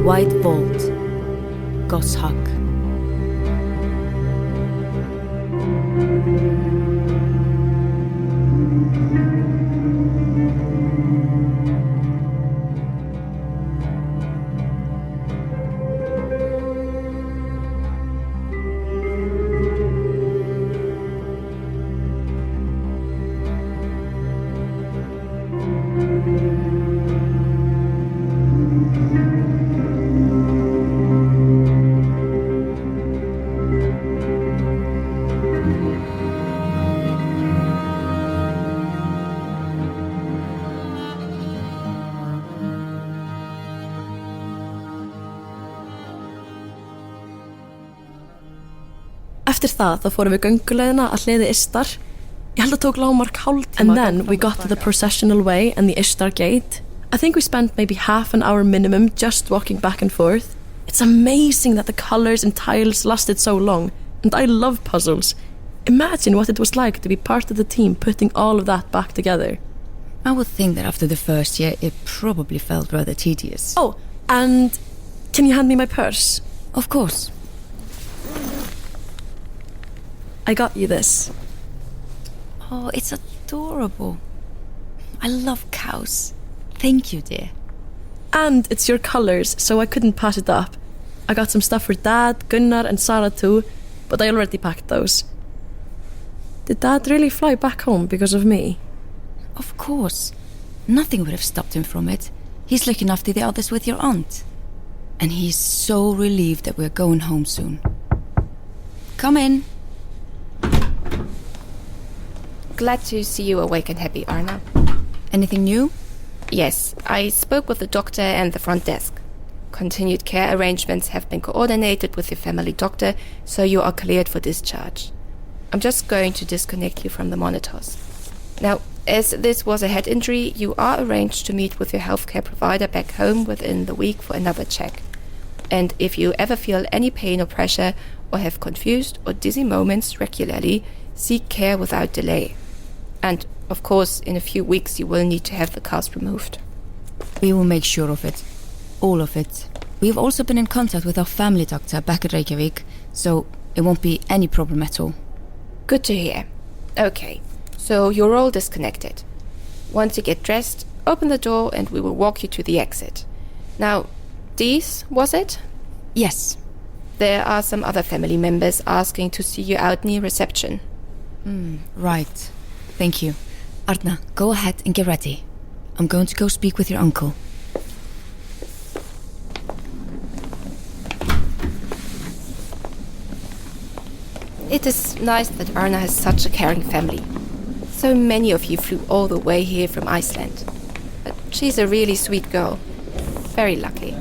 White Vault, Goshawk. Eftir það þá fórum við gönguleiðina að hliði Istar. Ég held að tók lágmark hálftíma. And then we got to the processional way and the Istar gate. I think we spent maybe half an hour minimum just walking back and forth. It's amazing that the colors and tiles lasted so long, and I love puzzles. Imagine what it was like to be part of the team putting all of that back together. I would think that after the first year it probably felt rather tedious. Oh, and can you hand me my purse? Of course. I got you this. Oh, it's adorable. I love cows. Thank you, dear. And it's your colors, so I couldn't pass it up. I got some stuff for Dad, Gunnar and Sarah too, but I already packed those. Did Dad really fly back home because of me? Of course. Nothing would have stopped him from it. He's looking after the others with your aunt. And he's so relieved that we're going home soon. Come in. Glad to see you awake and happy, Arna. Anything new? Yes, I spoke with the doctor and the front desk. Continued care arrangements have been coordinated with your family doctor, so you are cleared for discharge. I'm just going to disconnect you from the monitors. Now, as this was a head injury, you are arranged to meet with your healthcare provider back home within the week for another check. And if you ever feel any pain or pressure, or have confused or dizzy moments regularly, seek care without delay. And, of course, in a few weeks you will need to have the cast removed. We will make sure of it. All of it. We have also been in contact with our family doctor back at Reykjavik, so it won't be any problem at all. Good to hear. Okay, so you're all disconnected. Once you get dressed, open the door and we will walk you to the exit. Now, these, was it? Yes. There are some other family members asking to see you out near reception. Right. Thank you. Arna, go ahead and get ready. I'm going to go speak with your uncle. It is nice that Arna has such a caring family. So many of you flew all the way here from Iceland. But she's a really sweet girl. Very lucky.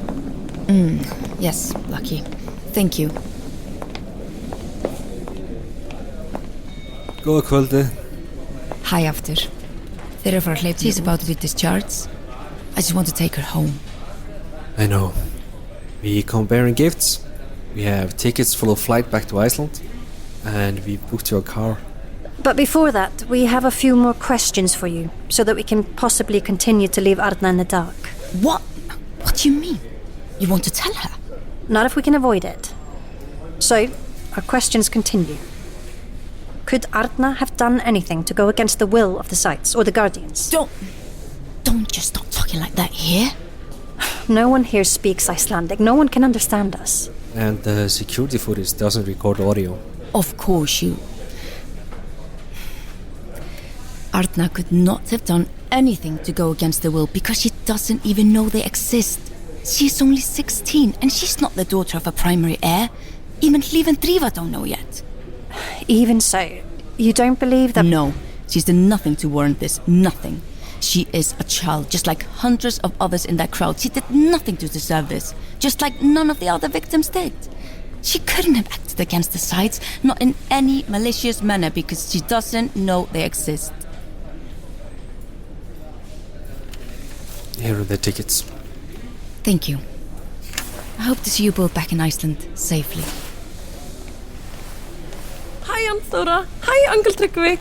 Yes, lucky. Thank you. Góða kvöldi. Hi, after. Þeir eru að fara að hleypa. She's about to do discharge. I just want to take her home. I know. We come bearing gifts. We have tickets for the flight back to Iceland. And we booked your car. But before that, we have a few more questions for you, so that we can possibly continue to leave Arna in the dark. What? What do you mean? You want to tell her? Not if we can avoid it. So, our questions continue. Could Arna have done anything to go against the will of the Sites or the Guardians? Don't just stop talking like that here. No one here speaks Icelandic. No one can understand us. And the security footage doesn't record audio. Of course you... Arna could not have done anything to go against the will because she doesn't even know they exist. She's only 16 and she's not the daughter of a primary heir. Even Hlíf and Drífa don't know yet. Even so, you don't believe that... No, she's done nothing to warrant this. Nothing. She is a child, just like hundreds of others in that crowd. She did nothing to deserve this, just like none of the other victims did. She couldn't have acted against the Sites, not in any malicious manner, because she doesn't know they exist. Here are the tickets. Thank you. I hope to see you both back in Iceland safely. Hi, Eyþór. Hi, Uncle Tryggvi.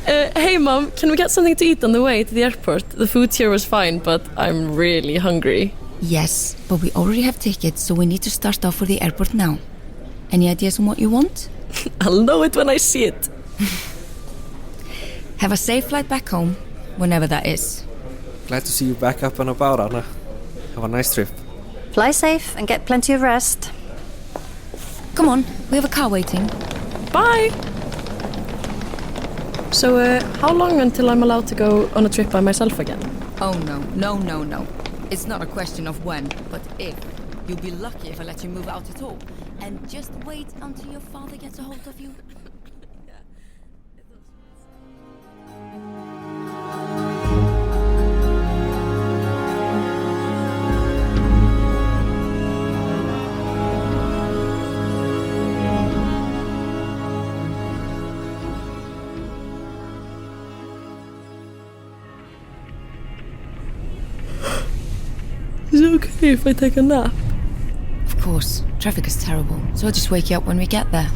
Hey, Mom, can we get something to eat on the way to the airport? The food here was fine, but I'm really hungry. Yes, but we already have tickets, so we need to start off for the airport now. Any ideas on what you want? I'll know it when I see it. Have a safe flight back home, whenever that is. Glad to see you back up and about, Arna. Have a nice trip. Fly safe and get plenty of rest. Come on, we have a car waiting. Bye! So, how long until I'm allowed to go on a trip by myself again? Oh no. It's not a question of when, but if. You'll be lucky if I let you move out at all. And just wait until your father gets a hold of you. Is it okay if I take a nap? Of course. Traffic is terrible, so I'll just wake you up when we get there.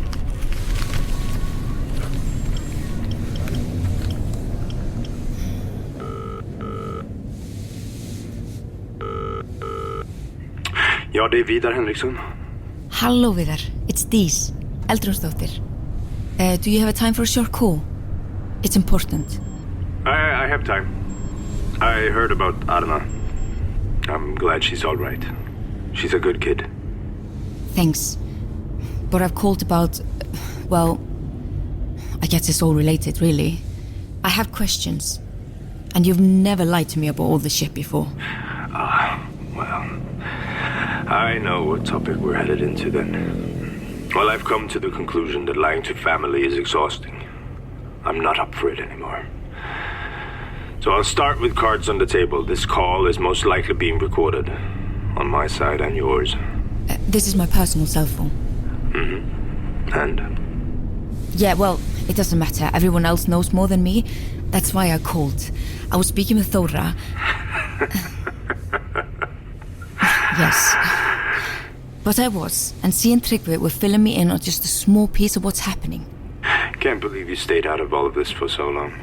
Ja, det är Vidar Henriksson. Hello, Vidar. It's Denise, Eldrúnsdóttir. Do you have a time for a short call? It's important. I have time. I heard about Arna. I'm glad she's all right. She's a good kid. Thanks. But I've called about... well... I guess it's all related, really. I have questions. And you've never lied to me about all this shit before. Well... I know what topic we're headed into then. Well, I've come to the conclusion that lying to family is exhausting. I'm not up for it anymore. So I'll start with cards on the table. This call is most likely being recorded. On my side and yours. This is my personal cell phone. Mm-hmm. And? Yeah, well, it doesn't matter. Everyone else knows more than me. That's why I called. I was speaking with Þóra. Yes. But I was, and Tsïą and Tryggvi were filling me in on just a small piece of what's happening. Can't believe you stayed out of all of this for so long.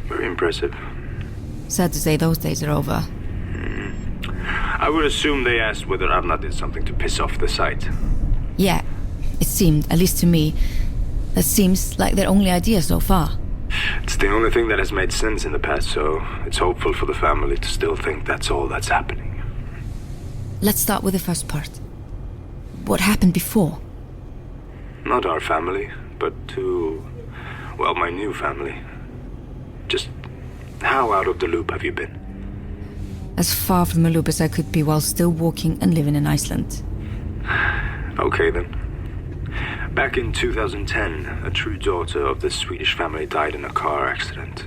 Very impressive. Sad to say those days are over. I would assume they asked whether Arna did something to piss off the site. Yeah, it seemed, at least to me, that seems like their only idea so far. It's the only thing that has made sense in the past, so it's hopeful for the family to still think that's all that's happening. Let's start with the first part. What happened before? Not our family, but to... well, my new family. Just how out of the loop have you been? As far from the loop as I could be while still walking and living in Iceland. Okay then. Back in 2010, a true daughter of the Swedish family died in a car accident.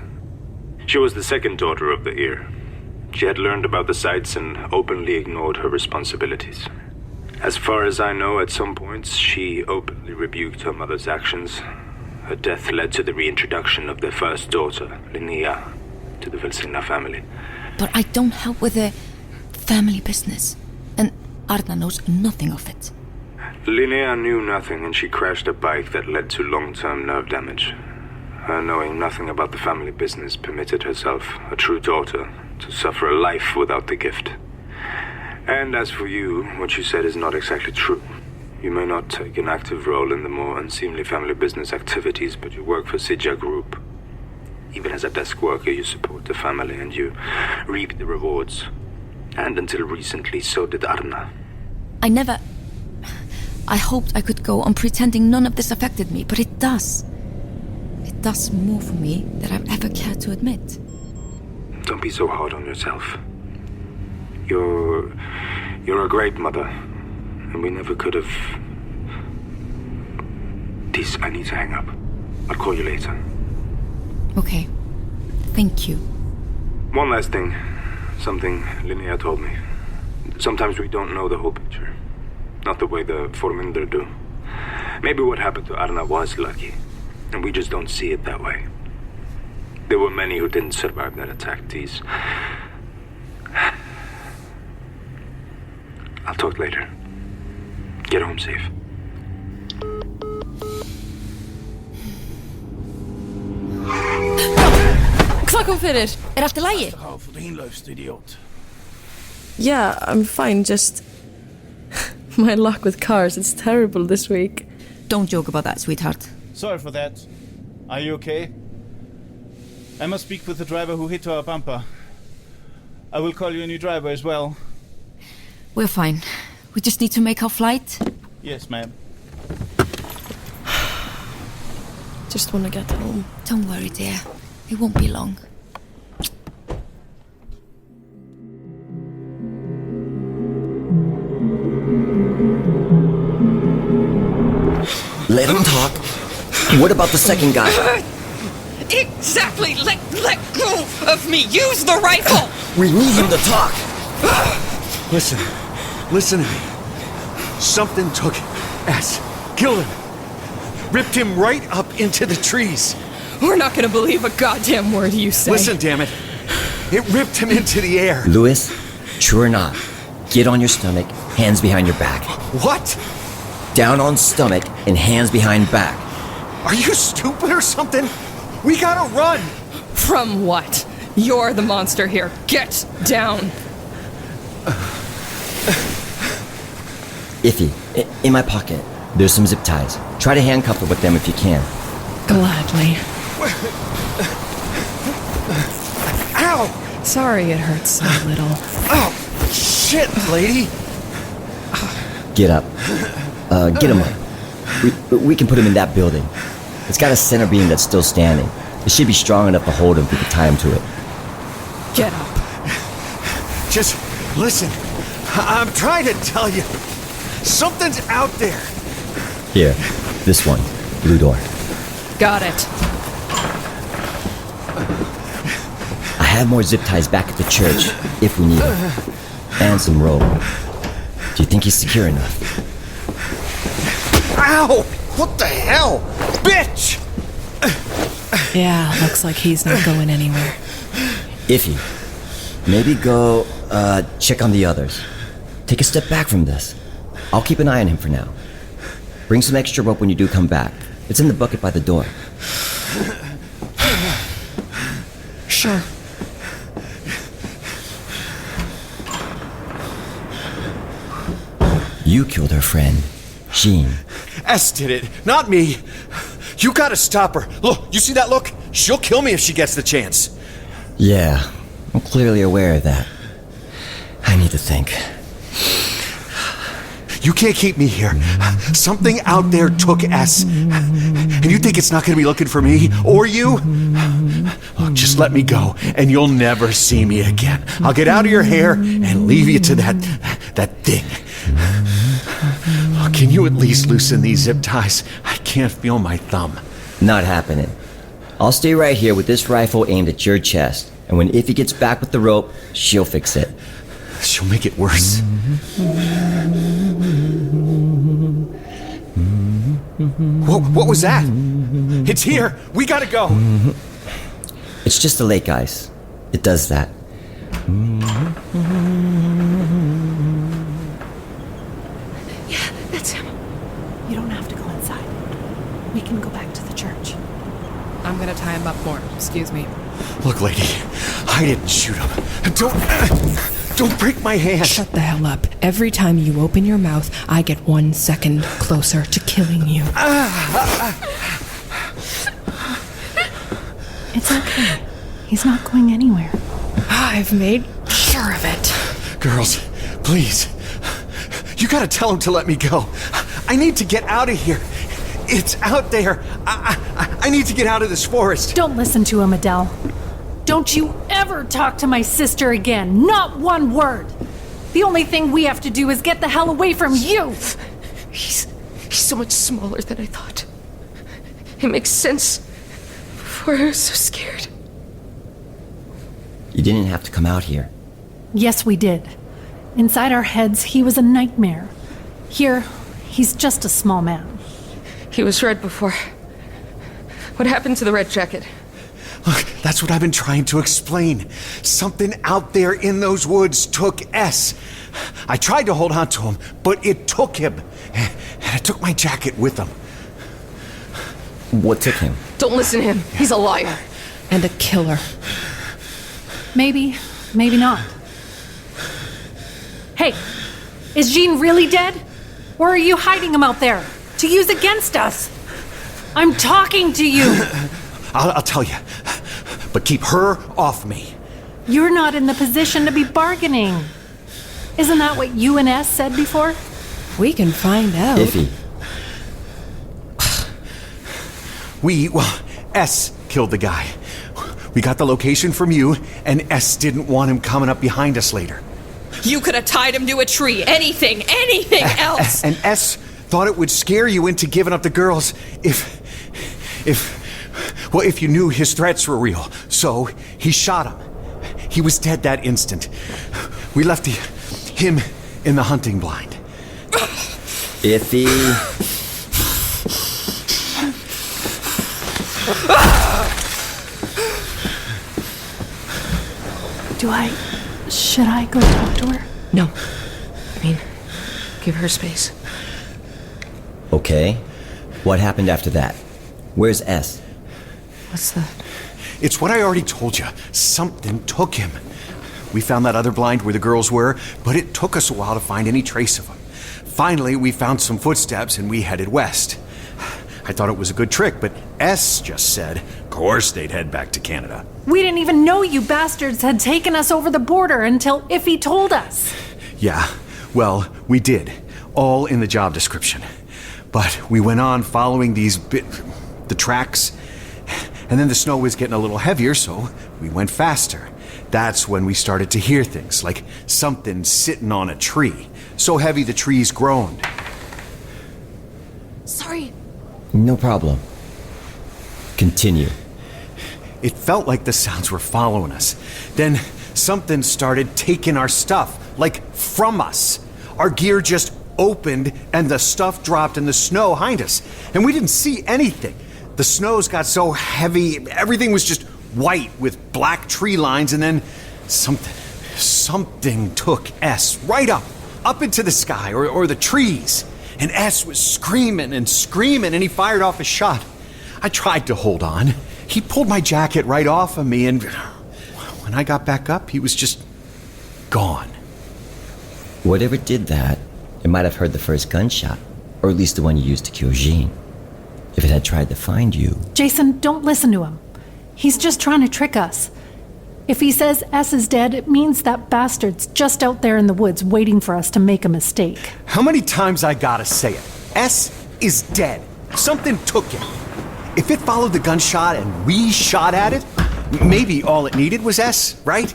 She was the second daughter of the heir. She had learned about the sites and openly ignored her responsibilities. As far as I know, at some points, she openly rebuked her mother's actions. Her death led to the reintroduction of their first daughter, Linnea, to the Villagers family. But I don't help with the family business. And Arna knows nothing of it. Linnea knew nothing and she crashed a bike that led to long-term nerve damage. Her knowing nothing about the family business permitted herself, a true daughter, to suffer a life without the gift. And as for you, what you said is not exactly true. You may not take an active role in the more unseemly family business activities, but you work for Tsïą Group. Even as a desk worker, you support the family and you reap the rewards. And until recently, so did Arna. I hoped I could go on pretending none of this affected me, but it does. It does more for me than I've ever cared to admit. Don't be so hard on yourself. You're a great mother, and we never could have... This, I need to hang up. I'll call you later. Okay. Thank you. One last thing. Something Linnea told me. Sometimes we don't know the whole picture. Not the way the Forminder do. Maybe what happened to Arna was lucky, and we just don't see it that way. There were many who didn't survive that attack, Tsïą. I'll talk later. Get home safe. Hvað kom fyrir? Allt í lagi? Yeah, I'm fine, just... my luck with cars, it's terrible this week. Don't joke about that, sweetheart. Sorry for that. Are you okay? I must speak with the driver who hit our bumper. I will call you a new driver as well. We're fine. We just need to make our flight. Yes, ma'am. Just want to get home. Don't worry, dear. It won't be long. Let him talk. What about the second guy? Exactly! Let go of me! Use the rifle! We need him to talk. Listen to me. Something took S. Killed him. Ripped him right up into the trees. We're not gonna believe a goddamn word you say. Listen, damn it. It ripped him into the air. Louis, true or not, get on your stomach, hands behind your back. What? Down on stomach and hands behind back. Are you stupid or something? We gotta run! From what? You're the monster here. Get down! Iffy, in my pocket, there's some zip ties. Try to handcuff her with them if you can. Gladly. Ow! Sorry it hurts so little. Oh, shit, lady! Get up. Get him up. We can put him in that building. It's got a center beam that's still standing. It should be strong enough to hold him if we can tie him to it. Get up. Just listen. I'm trying to tell you. Something's out there. Here, this one. Blue door. Got it. I have more zip ties back at the church, if we need them. And some rope. Do you think he's secure enough? Ow! What the hell? Bitch! Yeah, looks like he's not going anywhere. Iffy, maybe go, check on the others. Take a step back from this. I'll keep an eye on him for now. Bring some extra rope when you do come back. It's in the bucket by the door. Sure. You killed her friend, Shion. S did it, not me. You gotta stop her. Look, you see that look? She'll kill me if she gets the chance. Yeah, I'm clearly aware of that. I need to think. You can't keep me here. Something out there took S. And you think it's not gonna be looking for me or you? Look, just let me go, and you'll never see me again. I'll get out of your hair and leave you to that thing. Oh, can you at least loosen these zip ties? I can't feel my thumb. Not happening. I'll stay right here with this rifle aimed at your chest, and when Iffy gets back with the rope, she'll fix it. She'll make it worse. What was that? It's here. We gotta go. It's just the lake ice. It does that. Yeah, that's him. You don't have to go inside. We can go back to the church. I'm gonna tie him up more. Excuse me. Look, lady, I didn't shoot him. Don't break my hand. Shut the hell up. Every time you open your mouth, I get 1 second closer to killing you. It's okay. He's not going anywhere. I've made sure of it. Girls, please. You gotta tell him to let me go. I need to get out of here. It's out there. I need to get out of this forest. Don't listen to him, Adele. Don't you ever talk to my sister again. Not one word. The only thing we have to do is get the hell away from you. He's so much smaller than I thought. It makes sense. Before I was so scared. You didn't have to come out here. Yes, we did. Inside our heads, he was a nightmare. Here, he's just a small man. He was red before. What happened to the red jacket? Look, that's what I've been trying to explain. Something out there in those woods took S. I tried to hold on to him, but it took him. And I took my jacket with him. What took him? Don't listen to him. He's a liar. And a killer. Maybe, maybe not. Hey, is Jean really dead? Or are you hiding him out there to use against us? I'm talking to you. I'll tell you. But keep her off me. You're not in the position to be bargaining. Isn't that what you and S said before? We can find out. Iffy. S killed the guy. We got the location from you, and S didn't want him coming up behind us later. You could have tied him to a tree. Anything else. And S thought it would scare you into giving up the girls if you knew his threats were real. So he shot him. He was dead that instant. We left him in the hunting blind. Iffy. Should I go talk to her? No. I mean, give her space. Okay. What happened after that? Where's S? What's that? It's what I already told you. Something took him. We found that other blind where the girls were, but it took us a while to find any trace of him. Finally, we found some footsteps and we headed west. I thought it was a good trick, but S just said, of course they'd head back to Canada. We didn't even know you bastards had taken us over the border until Iffy told us. Yeah, well, we did. All in the job description. But we went on following the tracks, and then the snow was getting a little heavier, so we went faster. That's when we started to hear things, like something sitting on a tree. So heavy the trees groaned. Sorry. No problem. Continue. It felt like the sounds were following us. Then something started taking our stuff, like from us. Our gear just opened and the stuff dropped in the snow behind us. And we didn't see anything. The snows got so heavy, everything was just white with black tree lines, and then something took S right up into the sky or the trees. And S was screaming and screaming, and he fired off a shot. I tried to hold on. He pulled my jacket right off of me, and when I got back up, he was just gone. Whatever did that, it might have heard the first gunshot, or at least the one you used to kill Jean. If it had tried to find you... Jason, don't listen to him. He's just trying to trick us. If he says S is dead, it means that bastard's just out there in the woods waiting for us to make a mistake. How many times I gotta say it? S is dead. Something took him. If it followed the gunshot and we shot at it, maybe all it needed was S, right?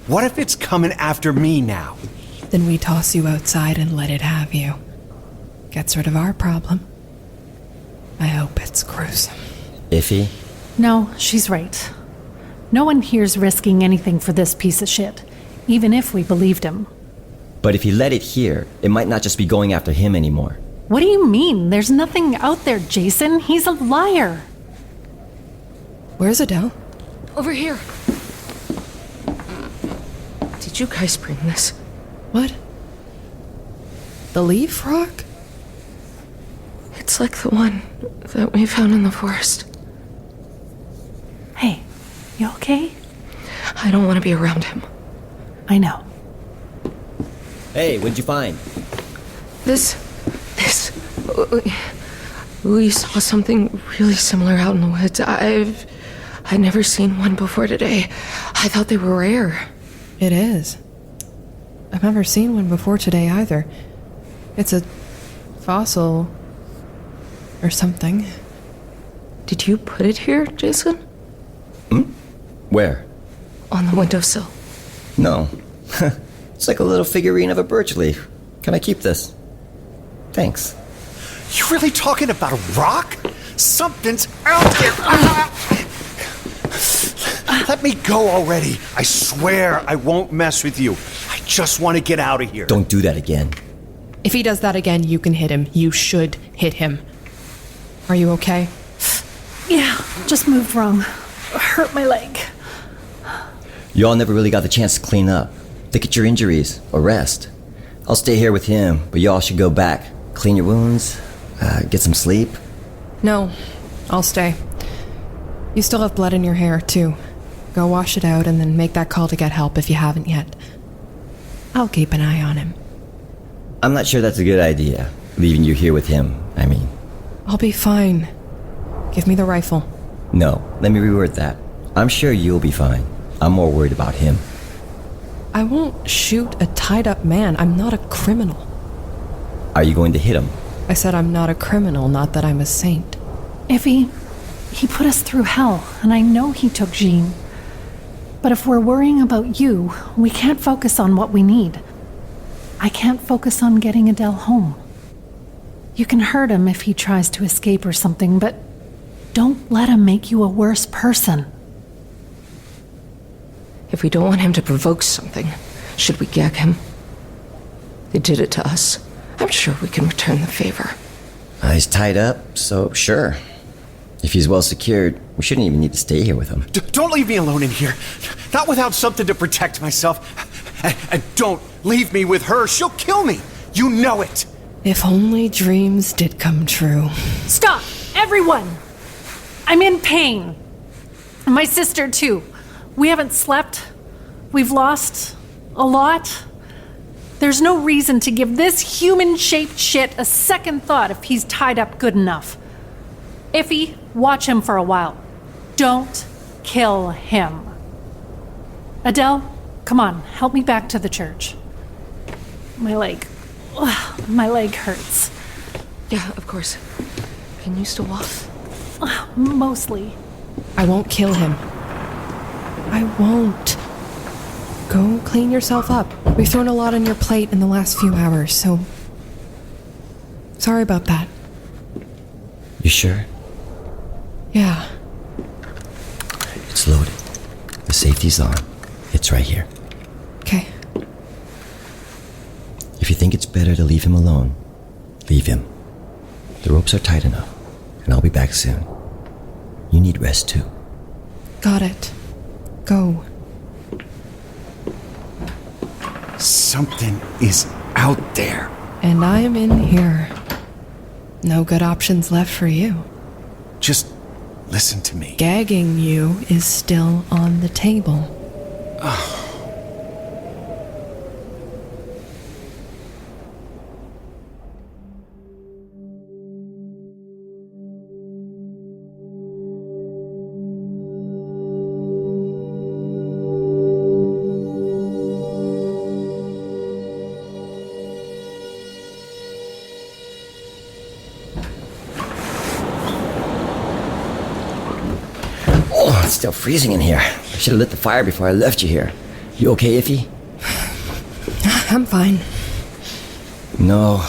What if it's coming after me now? Then we toss you outside and let it have you. Gets rid of our problem. I hope it's gruesome. Iffy? No, she's right. No one here's risking anything for this piece of shit, even if we believed him. But if he let it here, it might not just be going after him anymore. What do you mean? There's nothing out there, Jason. He's a liar. Where's Adele? Over here. Did you guys bring this? What? The leaf rock? It's like the one that we found in the forest. Hey, you okay? I don't want to be around him. I know. Hey, what'd you find? This... We saw something really similar out in the woods. I'd never seen one before today. I thought they were rare. It is. I've never seen one before today either. It's a fossil... or something. Did you put it here, Jason? Where? On the windowsill. No. It's like a little figurine of a birch leaf. Can I keep this? Thanks. You really talking about a rock? Something's out there! Let me go already. I swear I won't mess with you. I just want to get out of here. Don't do that again. If he does that again, you can hit him. You should hit him. Are you okay? Yeah, just moved wrong. Hurt my leg. Y'all never really got the chance to clean up. Think at your injuries, or rest. I'll stay here with him, but y'all should go back. Clean your wounds, get some sleep. No, I'll stay. You still have blood in your hair, too. Go wash it out and then make that call to get help if you haven't yet. I'll keep an eye on him. I'm not sure that's a good idea, leaving you here with him, I mean. I'll be fine. Give me the rifle. No, let me reword that. I'm sure you'll be fine. I'm more worried about him. I won't shoot a tied-up man. I'm not a criminal. Are you going to hit him? I said I'm not a criminal, not that I'm a saint. Iffy, he put us through hell, and I know he took Jean. But if we're worrying about you, we can't focus on what we need. I can't focus on getting Adele home. You can hurt him if he tries to escape or something, but don't let him make you a worse person. If we don't want him to provoke something, should we gag him? They did it to us. I'm sure we can return the favor. He's tied up, so sure. If he's well secured, we shouldn't even need to stay here with him. Don't leave me alone in here. Not without something to protect myself. And don't leave me with her. She'll kill me. You know it. If only dreams did come true. Stop! Everyone! I'm in pain. And my sister, too. We haven't slept. We've lost a lot. There's no reason to give this human-shaped shit a second thought if he's tied up good enough. Iffy, watch him for a while. Don't kill him. Adele, come on, help me back to the church. My leg hurts. Yeah, of course. Can you still walk? Mostly. I won't kill him. I won't. Go clean yourself up. We've thrown a lot on your plate in the last few hours, so... Sorry about that. You sure? Yeah. It's loaded. The safety's on. It's right here. Okay. If you think it's better to leave him alone, leave him. The ropes are tight enough, and I'll be back soon. You need rest too. Got it. Go. Something is out there. And I'm in here. No good options left for you. Just listen to me. Gagging you is still on the table. It's still freezing in here. I should have lit the fire before I left you here. You okay, Iffy? I'm fine. No,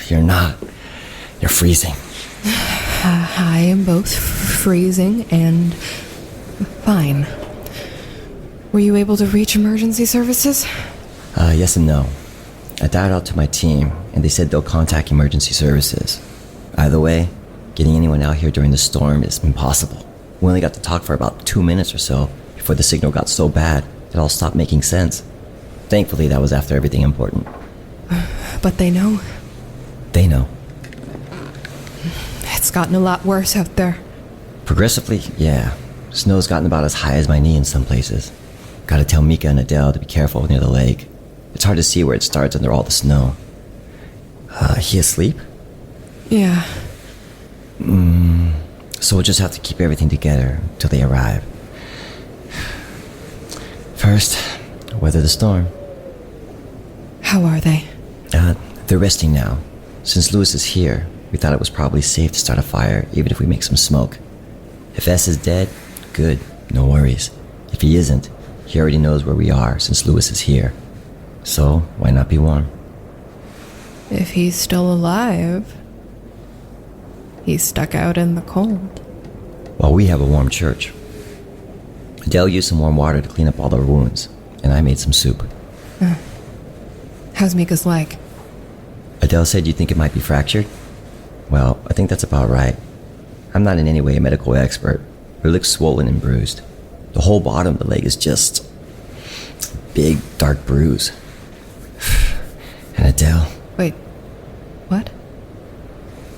you're not. You're freezing. I am both freezing and fine. Were you able to reach emergency services? Yes and no. I dialed out to my team, and they said they'll contact emergency services. Either way, getting anyone out here during the storm is impossible. We only got to talk for about 2 minutes or so before the signal got so bad it all stopped making sense. Thankfully, that was after everything important. But they know? They know. It's gotten a lot worse out there. Progressively, yeah. Snow's gotten about as high as my knee in some places. Gotta tell Mika and Adele to be careful near the lake. It's hard to see where it starts under all the snow. He asleep? Yeah. So we'll just have to keep everything together till they arrive. First, weather the storm. How are they? They're resting now. Since Lewis is here, we thought it was probably safe to start a fire, even if we make some smoke. If S is dead, good, no worries. If he isn't, he already knows where we are since Lewis is here. So, why not be warm? If he's still alive... He's stuck out in the cold. Well, we have a warm church. Adele used some warm water to clean up all the wounds, and I made some soup. How's Mika's leg? Adele said you think it might be fractured? Well, I think that's about right. I'm not in any way a medical expert, but it looks swollen and bruised. The whole bottom of the leg is just a big, dark bruise. And Adele... Wait, what?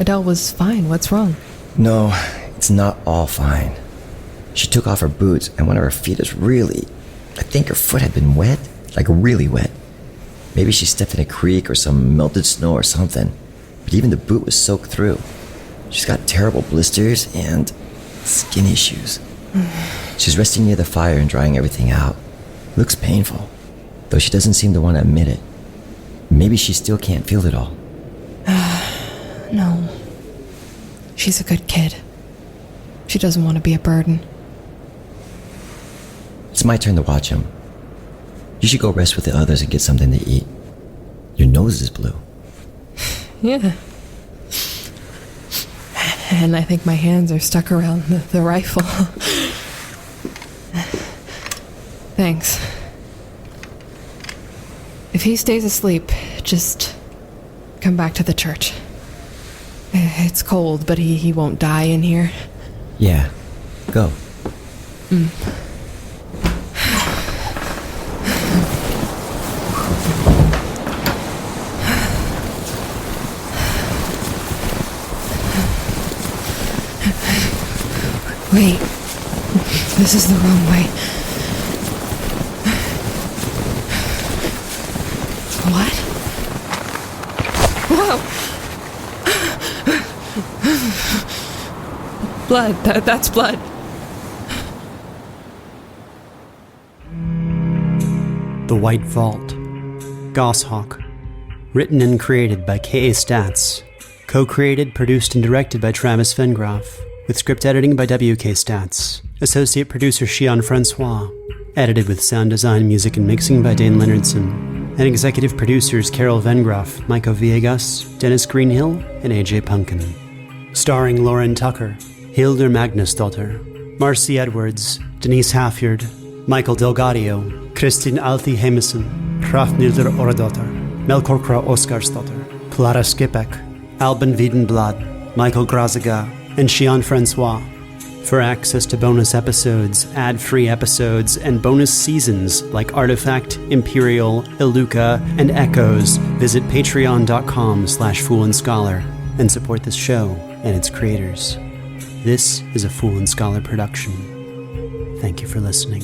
Adele was fine. What's wrong? No, it's not all fine. She took off her boots, and one of her feet is really... I think her foot had been wet, like really wet. Maybe she stepped in a creek or some melted snow or something. But even the boot was soaked through. She's got terrible blisters and skin issues. She's resting near the fire and drying everything out. Looks painful, though she doesn't seem to want to admit it. Maybe she still can't feel it all. No. She's a good kid. She doesn't want to be a burden. It's my turn to watch him. You should go rest with the others and get something to eat. Your nose is blue. Yeah. And I think my hands are stuck around the rifle. Thanks. If he stays asleep, just come back to the church. It's cold, but he won't die in here. Yeah, go. Wait, this is the wrong way. What? Whoa! Blood, that's blood. The White Vault. Goshawk. Written and created by K.A. Statz. Co-created, produced, and directed by Travis Vengroff. With script editing by W.K. Statz. Associate producer Shion Francois. Edited with sound design, music, and mixing by Dayn Leonardson. And executive producers Carol Vengroff, Maico Villegas, Dennis Greenhill, and AJ Punkin. Starring Lauren Tucker, Hildur Magnusdottir, Marcy Edwards, Denise Halfyard, Michael DelGaudio, Kristin Althi Hemison, Hrafnildur Oradottir, Melkorkra Oskarsdottir, Clara Skipek, Alban Wiedenblad, Michael Graziga, and Shion Francois. For access to bonus episodes, ad-free episodes, and bonus seasons like Artifact, Imperial, Iluka, and Echoes, visit patreon.com/Fool and Scholar and support this show and its creators. This is a Fool and Scholar production. Thank you for listening.